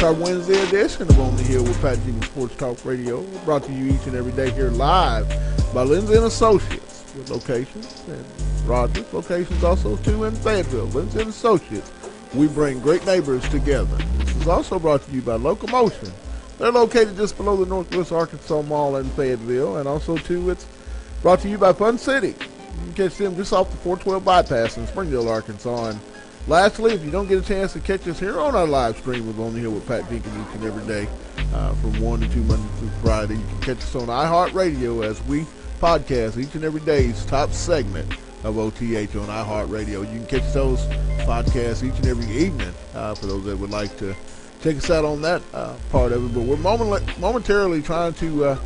our Wednesday edition of On the Hill with Pat Jenkins Sports Talk Radio, brought to you each and every day here live by Lindsay & Associates with locations in Rogers, locations also too in Fayetteville. Lindsay & Associates, we bring great neighbors together. This is also brought to you by Locomotion. They're located just below the Northwest Arkansas Mall in Fayetteville, and also too it's brought to you by Fun City. You can catch them just off the 412 bypass in Springdale, Arkansas. And lastly, if you don't get a chance to catch us here on our live stream of On the Hill with Pat Jenkins each and every day from 1 to 2 Monday through Friday, you can catch us on iHeartRadio as we podcast each and every day's top segment of OTH on iHeartRadio. You can catch those podcasts each and every evening for those that would like to check us out on that part of it. But we're momentarily trying to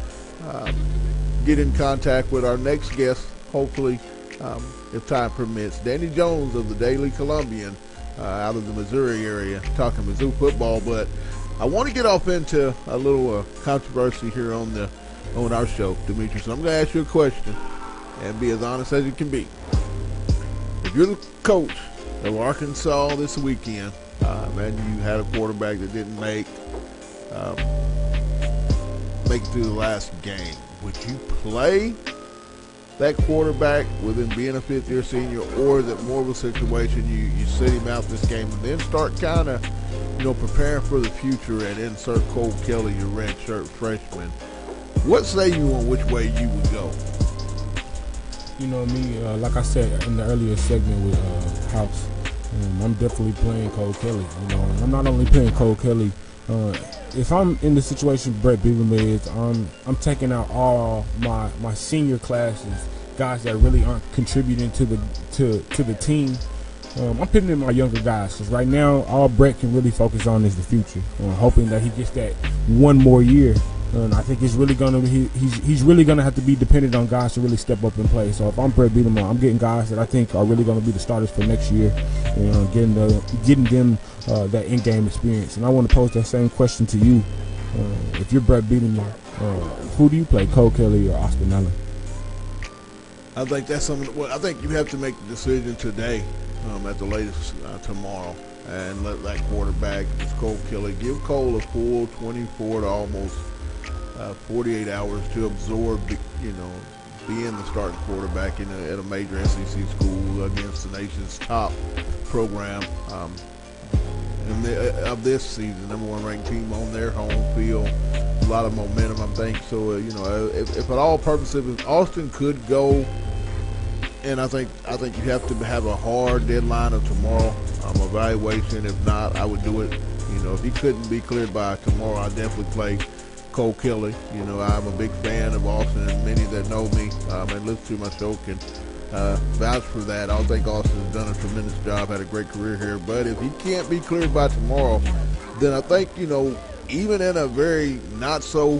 get in contact with our next guest, hopefully, if time permits. Danny Jones of the Daily Columbian out of the Missouri area, talking Mizzou football. But I want to get off into a little controversy here on our show, Demetrius. I'm going to ask you a question and be as honest as you can be. If you're the coach of Arkansas this weekend, and you had a quarterback that didn't make it through the last game, would you play that quarterback with him being a fifth-year senior, or is it more of a situation you sit him out this game and then start kind of, preparing for the future and insert Cole Kelly, your redshirt freshman? What say you on which way you would go? Like I said in the earlier segment with House, I'm definitely playing Cole Kelly. I'm not only playing Cole Kelly. If I'm in the situation Brett Bielema is, I'm taking out all my senior classes, guys that really aren't contributing to the team. I'm putting in my younger guys because right now all Brett can really focus on is the future. Hoping that he gets that one more year. And I think he's really gonna have to be dependent on guys to really step up and play. So if I'm Brett Bielema, I'm getting guys that I think are really gonna be the starters for next year, getting them that in-game experience. And I want to pose that same question to you. If you're Brett Bielema, who do you play, Cole Kelly or Austin Allen? I think that's something. Well, I think you have to make the decision today, at the latest tomorrow, and let that quarterback, Cole Kelly, give Cole a full 24 to almost 48 hours to absorb, being the starting quarterback at a major SEC school against the nation's top program of this season, number one ranked team on their home field. A lot of momentum, I think. So, if at all purposes, Austin could go, and I think you have to have a hard deadline of tomorrow evaluation. If not, I would do it. If he couldn't be cleared by tomorrow, I'd definitely play Cole Kelly. I'm a big fan of Austin, and many that know me and listen to my show can vouch for that. I think Austin's done a tremendous job, had a great career here. But if he can't be cleared by tomorrow, then I think, even in a very not so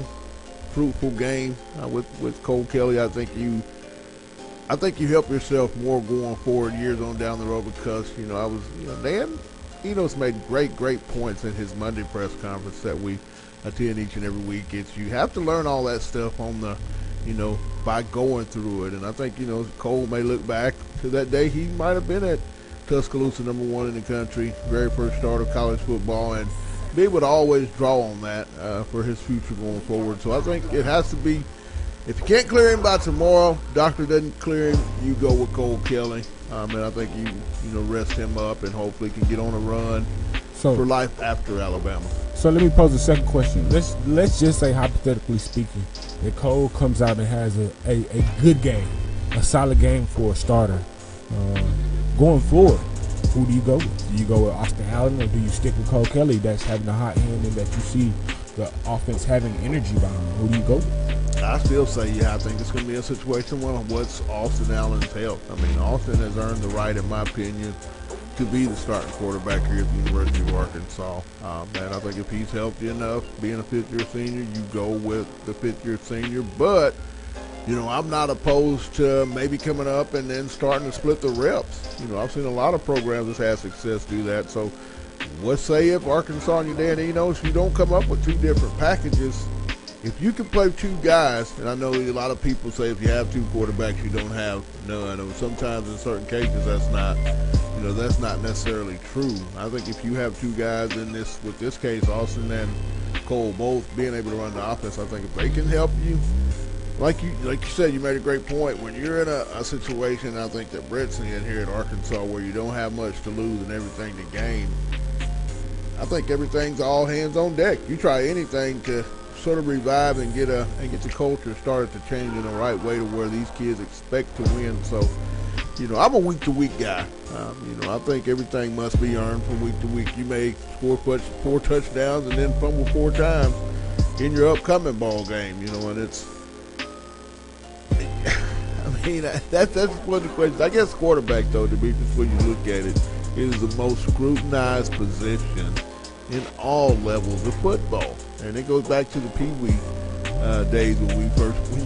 fruitful game with Cole Kelly, I think you help yourself more going forward years on down the road, because Dan Enos made great points in his Monday press conference that we attend each and every week. You have to learn all that stuff on the by going through it. And I think Cole may look back to that day he might have been at Tuscaloosa, number one in the country, very first start of college football, and they would always draw on that for his future going forward. So I think it has to be, if you can't clear him by tomorrow, doctor doesn't clear him, you go with Cole Kelly. And I think you rest him up and hopefully can get on a run for life after Alabama. So let me pose a second question. Let's just say, hypothetically speaking, that Cole comes out and has a good game, a solid game for a starter. Going forward, who do you go with? Do you go with Austin Allen, or do you stick with Cole Kelly that's having a hot hand and that you see the offense having energy behind him? Who do you go with? I still say, I think it's going to be a situation where what's Austin Allen's health. I mean, Austin has earned the right, in my opinion, to be the starting quarterback here at the University of Arkansas. And I think if he's healthy enough, being a fifth-year senior, you go with the fifth-year senior. But, I'm not opposed to maybe coming up and then starting to split the reps. I've seen a lot of programs that's had success do that. So let's say if Arkansas and Dan Enos, you don't come up with two different packages, if you can play two guys, and I know a lot of people say if you have two quarterbacks, you don't have none. Or sometimes in certain cases that's not necessarily true. I think if you have two guys with this case, Austin and Cole both being able to run the offense, I think if they can help you, like you said, you made a great point. When you're in a situation, I think that Brett's in here at Arkansas, where you don't have much to lose and everything to gain, I think everything's all hands on deck. You try anything to sort of revive and get the culture started to change in the right way to where these kids expect to win. So, I'm a week-to-week guy. I think everything must be earned from week to week. You may score 4 touchdowns and then fumble 4 times in your upcoming ball game, and it's. That's one of the questions. I guess quarterback, though, to be just when you look at it, is the most scrutinized position in all levels of football, and it goes back to the Pee Wee days when you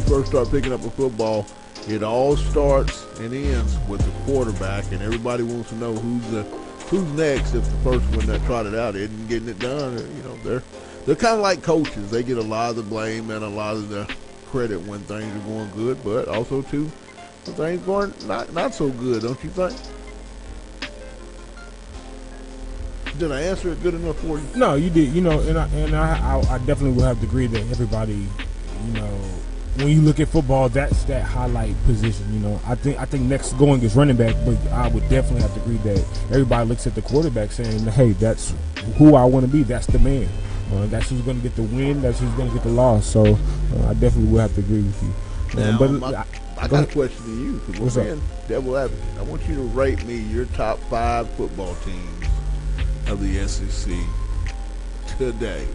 first start picking up a football. It all starts and ends with the quarterback, and everybody wants to know who's next if the first one that trotted out isn't getting it done. They're kind of like coaches. They get a lot of the blame and a lot of the credit when things are going good, but also too when things going not so good, don't you think? Did I answer it good enough for you? No, you did. And I definitely will have to agree that everybody, when you look at football, that's that highlight position. I think next going is running back, but I would definitely have to agree that everybody looks at the quarterback saying, "Hey, that's who I want to be. That's the man. That's who's going to get the win. That's who's going to get the loss." So I definitely will have to agree with you. Now, I got a question to you. What's up? Devil advocate. I want you to rate me your top 5 football teams of the SEC today,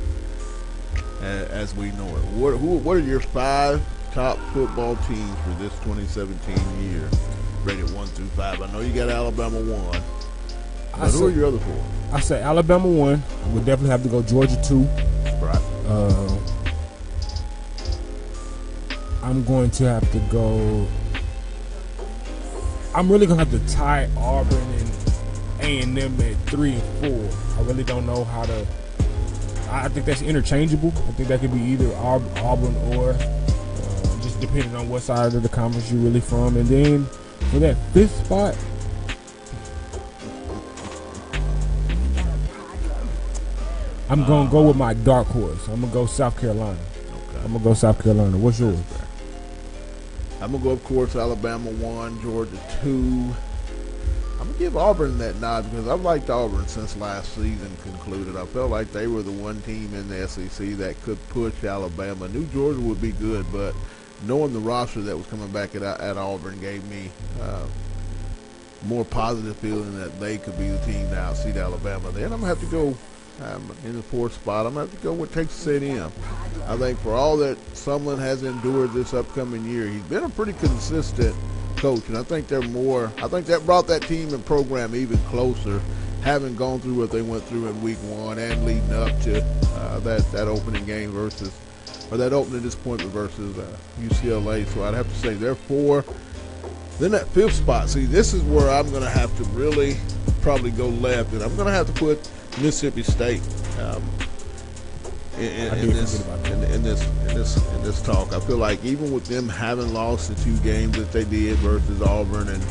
as we know it. What are your 5 top football teams for this 2017 year, rated 1 through 5? I know you got Alabama 1. But who are your other 4? I say Alabama 1. I would definitely have to go Georgia 2. Right. I'm going to have to go. I'm really going to have to tie Auburn and A&M at 3 and 4. I really don't know how to. I think that's interchangeable. I think that could be either Auburn or just depending on what side of the conference you're really from. And then for that 5th spot, I'm going to go with my dark horse. I'm going to go South Carolina. Okay. I'm going to go South Carolina. What's yours? I'm going to go, of course, Alabama 1, Georgia 2. I'm going to give Auburn that nod because I've liked Auburn since last season concluded. I felt like they were the one team in the SEC that could push Alabama. I knew Georgia would be good, but knowing the roster that was coming back at Auburn gave me more positive feeling that they could be the team to outseed Alabama. Then I'm going to have to go in the 4th spot. I'm going to have to go with Texas A&M. I think for all that Sumlin has endured this upcoming year, he's been a pretty consistent coach, and I think that brought that team and program even closer, having gone through what they went through in week 1 and leading up to that opening game that opening disappointment versus UCLA. So I'd have to say they're 4. Then that 5th spot, see, this is where I'm going to have to really probably go left, and I'm going to have to put Mississippi State in this talk. I feel like even with them having lost the 2 games that they did versus Auburn and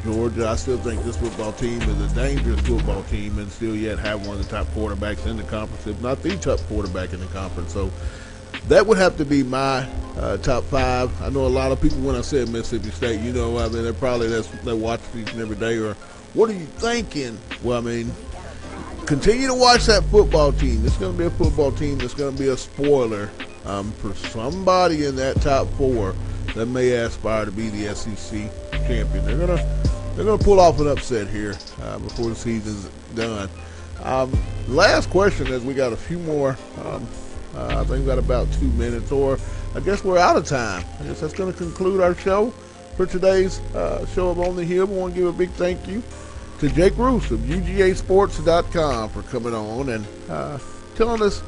Georgia, I still think this football team is a dangerous football team and still yet have one of the top quarterbacks in the conference, if not the top quarterback in the conference. So that would have to be my top 5. I know a lot of people, when I said Mississippi State, they're probably they watch each and every day, or what are you thinking? Well, I mean, continue to watch that football team. It's going to be a football team that's going to be a spoiler for somebody in that top 4 that may aspire to be the SEC champion. They're going to pull off an upset here before the season's done. Last question, as we got a few more. I think we got about 2 minutes, or I guess we're out of time. I guess that's going to conclude our show for today's show of On the Hill. We want to give a big thank you to Jake Roos of UGAsports.com for coming on and telling us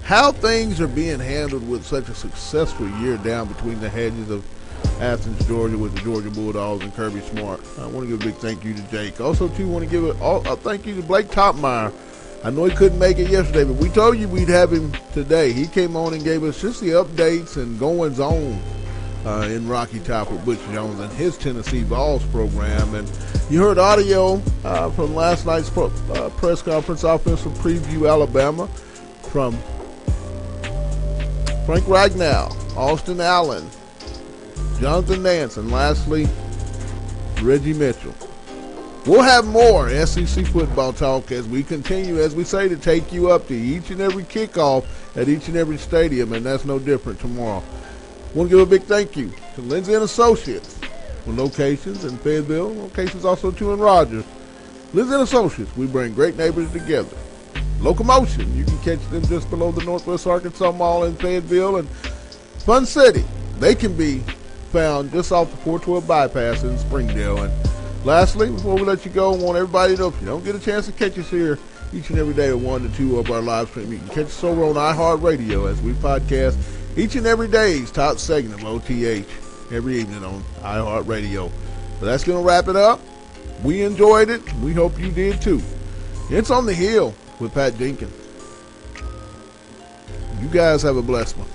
how things are being handled with such a successful year down between the hedges of Athens, Georgia, with the Georgia Bulldogs and Kirby Smart. I want to give a big thank you to Jake. Also, too, want to give a thank you to Blake Topmeyer I know he couldn't make it yesterday, but we told you we'd have him today. He came on and gave us just the updates and goings on in Rocky Top with Butch Jones and his Tennessee Vols program. And you heard audio from last night's press conference, offensive preview Alabama, from Frank Ragnow, Austin Allen, Jonathan Nance, and lastly, Reggie Mitchell. We'll have more SEC football talk as we continue, as we say, to take you up to each and every kickoff at each and every stadium, and that's no different tomorrow. I want to give a big thank you to Lindsay & Associates with locations in Fayetteville, locations also too in Rogers. Lindsay & Associates, we bring great neighbors together. Locomotion, you can catch them just below the Northwest Arkansas Mall in Fayetteville. And Fun City, they can be found just off the 412 bypass in Springdale. And lastly, before we let you go, I want everybody to know if you don't get a chance to catch us here each and every day at 1 to 2 of our live stream, you can catch us over on iHeartRadio as we podcast each and every day's top segment of OTH every evening on iHeartRadio. So that's going to wrap it up. We enjoyed it. We hope you did too. It's On the Hill with Pat Jenkins. You guys have a blessed one.